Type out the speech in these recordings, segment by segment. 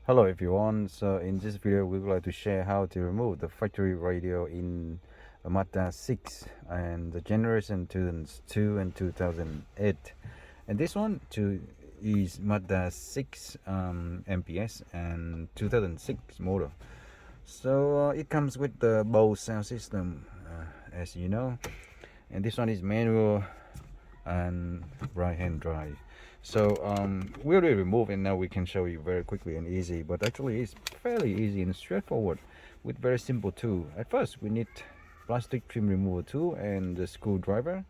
Hello everyone, so in this video we would like to share how to remove the factory radio in a Mazda 6 and the generation 2002 and 2008, and this one is Mazda 6 MPX and 2006 model. So it comes with the Bose sound system, as you know, and this one is manual and right hand drive. So we already removed, and now we can show you very quickly and easy, but actually it's fairly easy and straightforward with very simple tool. At first we need plastic trim removal tool and the screwdriver.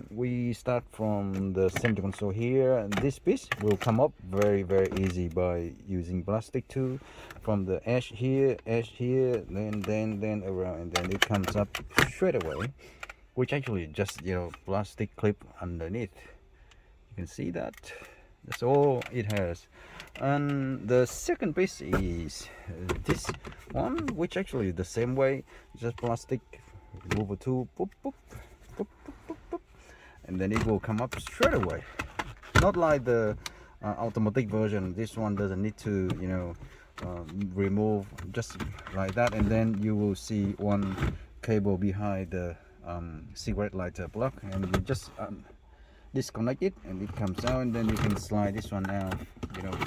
We start from the center console here, and this piece will come up very easy by using plastic tool from the edge here, then around, and then it comes up straight away, which actually just plastic clip underneath. You can see that that's all it has. And the second piece is this one, which actually is the same way, just plastic removal tool, boop, boop, boop, boop, boop, boop, and then it will come up straight away, not like the automatic version. This one doesn't need to remove, just like that, and then you will see one cable behind the cigarette lighter plug, and you just disconnect it and it comes out, and then you can slide this one out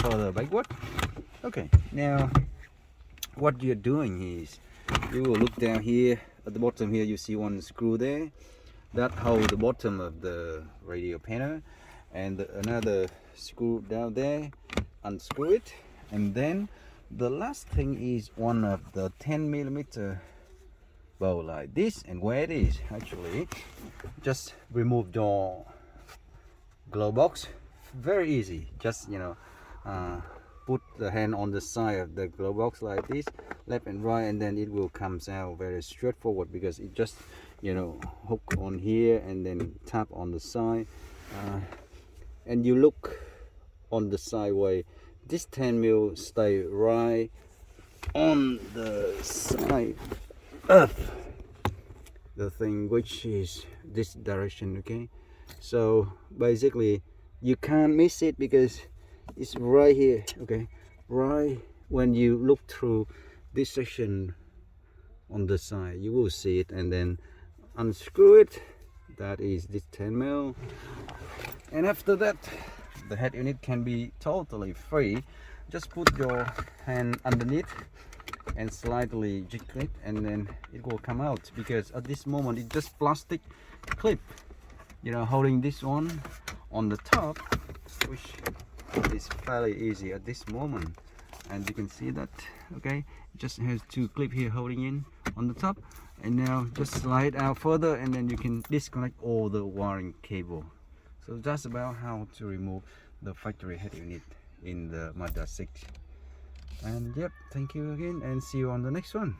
further backward. Okay, now what you're doing is you will look down here at the bottom here. You see one screw there that holds the bottom of the radio panel, and another screw down there. Unscrew it, and then the last thing is one of the 10mm bow like this. And where it is, actually just remove your glove box. Very easy, just put the hand on the side of the glove box like this, left and right, and then it will come out very straightforward, because it just hook on here and then tap on the side, and you look on the sideway. This 10mm stay right on the side of the thing, which is this direction. Okay, so basically you can't miss it because it's right here. Okay, right when you look through this section on the side, you will see it, and then unscrew it. That is this 10mm, and after that the head unit can be totally free. Just put your hand underneath and slightly jiggle it, and then it will come out, because at this moment it's just plastic clip holding this one on the top, which is fairly easy at this moment. And you can see that, okay, it just has two clip here holding in on the top, and now just slide out further, and then you can disconnect all the wiring cable. So that's about how to remove the factory head unit in the Mazda 6. And yep, thank you again, and see you on the next one.